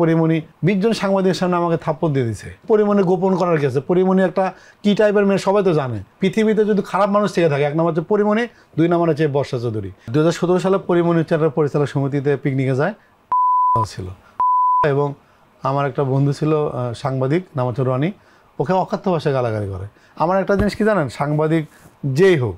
পরিমণি 20 জন সাংবাদিকের সামনে আমাকে থাপ্পড় দিয়ে দিছে। পরিমণি গোপন করার কি আছে? পরিমণি একটা কি টাইপের মেয়ে সবাই তো জানে। পৃথিবীতে যদি খারাপ মানুষ থেকে থাকে, 1 নম্বর হচ্ছে পরিমণি, 2 নম্বর হচ্ছে বর্ষা চৌধুরী। 2017 সালে পরিমণি একটা পরিচালক সমিতিতে পিকনিকে যায় ছিল, এবং আমার একটা বন্ধু ছিল সাংবাদিক, নাম হচ্ছে রনি, ওকে অকথ্য ভাষায় গালাগালি করে। আমার একটা জিনিস কি জানেন, সাংবাদিক যেই হোক,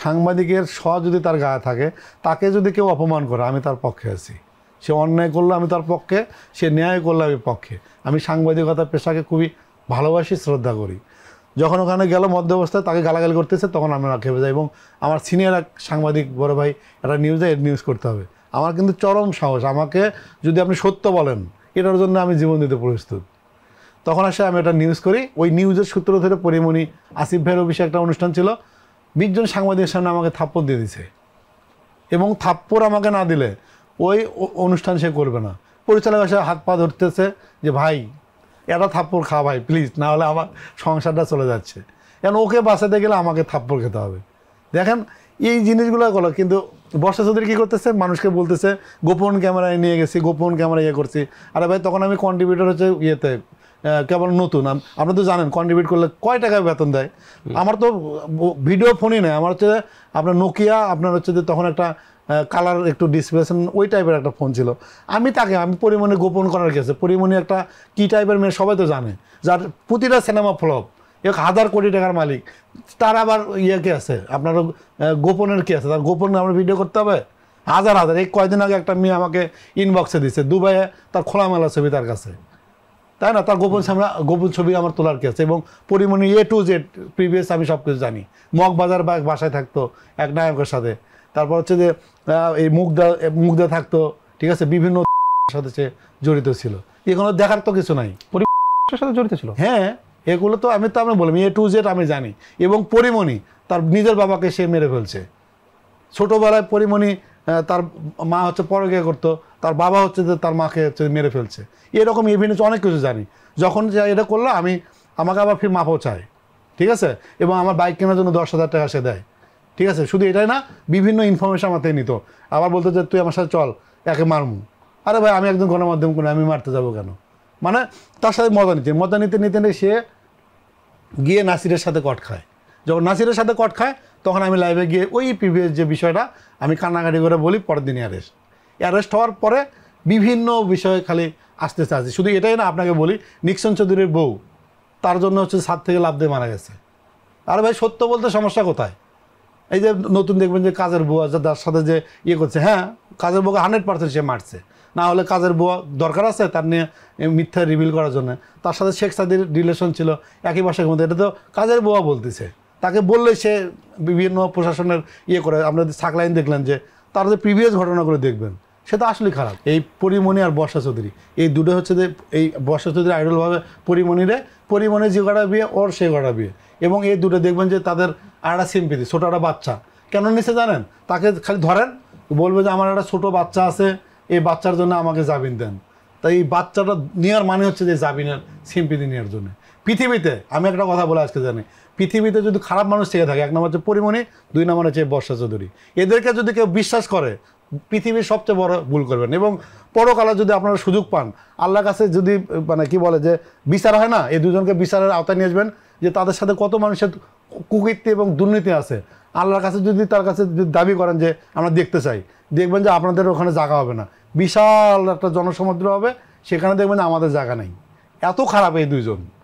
সাংবাদিকের যদি তার গায়ে থাকে, তাকে যদি কেউ অপমান করে আমি তার পক্ষে আছি। সে অন্যায় করলে আমি তার পক্ষে, সে ন্যায় করলে আমি পক্ষে। আমি সাংবাদিকতা পেশাকে খুবই ভালোবাসি, শ্রদ্ধা করি। যখন ওখানে গেল মধ্য অবস্থায় তাকে গালাগালি করতেছে, তখন আমি খেপে যাই, এবং আমার সিনিয়র এক সাংবাদিক বড় ভাই একটা নিউজ করতে হবে। আমার কিন্তু চরম সাহস, আমাকে যদি আপনি সত্য বলেন এটার জন্য আমি জীবন দিতে প্রস্তুত। তখন আসে আমি একটা নিউজ করি। ওই নিউজের সূত্র ধরে পরিমণি আসিফ ভাইয়ের অফিসে একটা অনুষ্ঠান ছিল, 20 জন সাংবাদিকের সামনে আমাকে থাপ্পড় দিয়ে দিছে, এবং থাপ্পড় আমাকে না দিলে ওই অনুষ্ঠান সে করবে না। পরিচালক এসে হাত পা ধরতেছে যে ভাই এটা থাপ্পড় খা ভাই প্লিজ, না হলে আমার সংসারটা চলে যাচ্ছে। কারণ ওকে বাঁচাতে গেলে আমাকে থাপ্পড় খেতে হবে। দেখেন এই জিনিসগুলো হলো, কিন্তু বর্ষা চৌধুরী কী করতেছে, মানুষকে বলতেছে গোপন ক্যামেরায় নিয়ে গেছি, গোপন ক্যামেরা করছি। আরে ভাই তখন আমি কন্ট্রিবিউটর হচ্ছে ইয়েতে, কেবল নতুন, আপনি তো জানেন কন্ট্রিবিউট করলে কয় টাকা বেতন দেয়। আমার তো ভিডিও ফোনই নেই, আমার হচ্ছে আপনার নোকিয়া, আপনার হচ্ছে যে তখন একটা কালার একটু ডিসপ্লেশন ওই টাইপের একটা ফোন ছিল। আমি পরিমণি গোপন করার কি আছে? পরিমণি একটা কি টাইপের মেয়ে সবাই তো জানে, যার প্রতিটা সিনেমা ফ্লপ, 1000 কোটি টাকার মালিক। তার আবার কে আছে, আপনার গোপনের কি আছে? তার গোপন আমার ভিডিও করতে হবে হাজার। এই কয়দিন আগে একটা মেয়ে আমাকে ইনবক্সে দিচ্ছে, দুবাইয়ে তার খোলামেলা ছবি তার কাছে, তাই না? তার গোপন ছবি আমার তোলার কি আছে? এবং Pori Moni A to Z previous আমি সব কিছু জানি। মগবাজার বাসায় থাকতো এক নায়কের সাথে, তারপর হচ্ছে যে এই মুগ্ধা থাকতো, ঠিক আছে, বিভিন্ন সাথে সে জড়িত ছিল। এগুলো দেখার তো কিছু নাই। পরিবারের সাথে জড়িত ছিল, হ্যাঁ, এগুলো তো আমি বললাম A to Z আমি জানি। এবং পরিমণি তার নিজের বাবাকে সে মেরে ফেলছে ছোটবেলায়। পরিমণি তার মা হচ্ছে পরকীয়া করতো, তার বাবা হচ্ছে যে তার মাকে হচ্ছে মেরে ফেলছে। এরকম এভিডেন্স অনেক কিছু জানি। যখন এটা করলো আমাকে আবার ফির মাপও চায়, ঠিক আছে, এবং আমার বাইক কেনার জন্য 10,000 টাকা সে দেয়, ঠিক আছে। শুধু এটাই না, বিভিন্ন ইনফরমেশন আমার থেকে নিত। আবার বলতো যে তুই আমার সাথে চল, একে মারমু। আরে ভাই আমি একজন গণমাধ্যম করে আমি মারতে যাবো কেন? মানে তার সাথে মজা নিতে সে গিয়ে নাসিরের সাথে কট খায়। যখন নাসিরের সাথে কট খায় তখন আমি লাইভে গিয়ে ওই প্রিভিয়াস যে বিষয়টা আমি কান্নাকাটি করে বলি, পরের দিনই অ্যারেস্ট হওয়ার পরে বিভিন্ন বিষয়ে খালি আসতে চাচ্ছি। শুধু এটাই না, আপনাকে বলি, নিক্সন চৌধুরীর বউ, তার জন্য হচ্ছে ছাদ থেকে লাফ দিয়ে মারা গেছে। আরে ভাই সত্য বলতে সমস্যা কোথায়? এই যে নতুন দেখবেন যে কাজের বুয়া তার সাথে যে করছে, হ্যাঁ কাজের বুয়া 100% সে মারছে, না হলে কাজের বুয়া দরকার আছে তার নিয়ে মিথ্যা রিভিল করার জন্য। তার সাথে শেখ সাদির রিলেশন ছিল একই বাসার মধ্যে, এটা তো কাজের বুয়া বলতেছে। তাকে বললে সে বিভিন্ন প্রশাসনের করে। আপনাদের সাকলাইন দেখলেন যে তার যে প্রিভিয়াস ঘটনাগুলো দেখবেন, সেটা আসলে খারাপ। এই পরিমণি আর বর্ষা চৌধুরী, এই দুটো হচ্ছে যে এই বর্ষা চৌধুরী আইডলভাবে পরিমণির যে গড়া বিয়ে ওর সে গড়া বিয়ে, এবং এই দুটো দেখবেন যে তাদের আর একটা সিম্পিতি। ছোটো একটা বাচ্চা কেন নিচে জানেন? তাকে খালি ধরেন, বলবে যে আমার একটা ছোটো বাচ্চা আছে, এই বাচ্চার জন্য আমাকে জামিন দেন। তাই এই বাচ্চাটা নেওয়ার মানে হচ্ছে যে জামিনের সিম্পিতি নেওয়ার জন্য। পৃথিবীতে আমি একটা কথা বলে আজকে জানি, পৃথিবীতে যদি খারাপ মানুষ থেকে থাকে, 1 নম্বর হচ্ছে পরিমণি, 2 নম্বর হচ্ছে বর্ষা চৌধুরী। এদেরকে যদি কেউ বিশ্বাস করে, পৃথিবীর সবচেয়ে বড় ভুল করবেন। এবং পরকালে যদি আপনারা সুযোগ পান, আল্লাহর কাছে যদি মানে কি বলে যে বিচার হয় না, এই দুজনকে বিচারের আওতায় নিয়ে আসবেন, যে তাদের সাথে কত মানুষের কুকীর্তি এবং দুর্নীতি আছে। আল্লাহর কাছে যদি তার কাছে যদি দাবি করেন যে আমরা দেখতে চাই, দেখবেন যে আপনাদের ওখানে জায়গা হবে না, বিশাল একটা জনসমুদ্র হবে, সেখানে দেখবেন যে আমাদের জায়গা নেই। এত খারাপ এই দুইজন।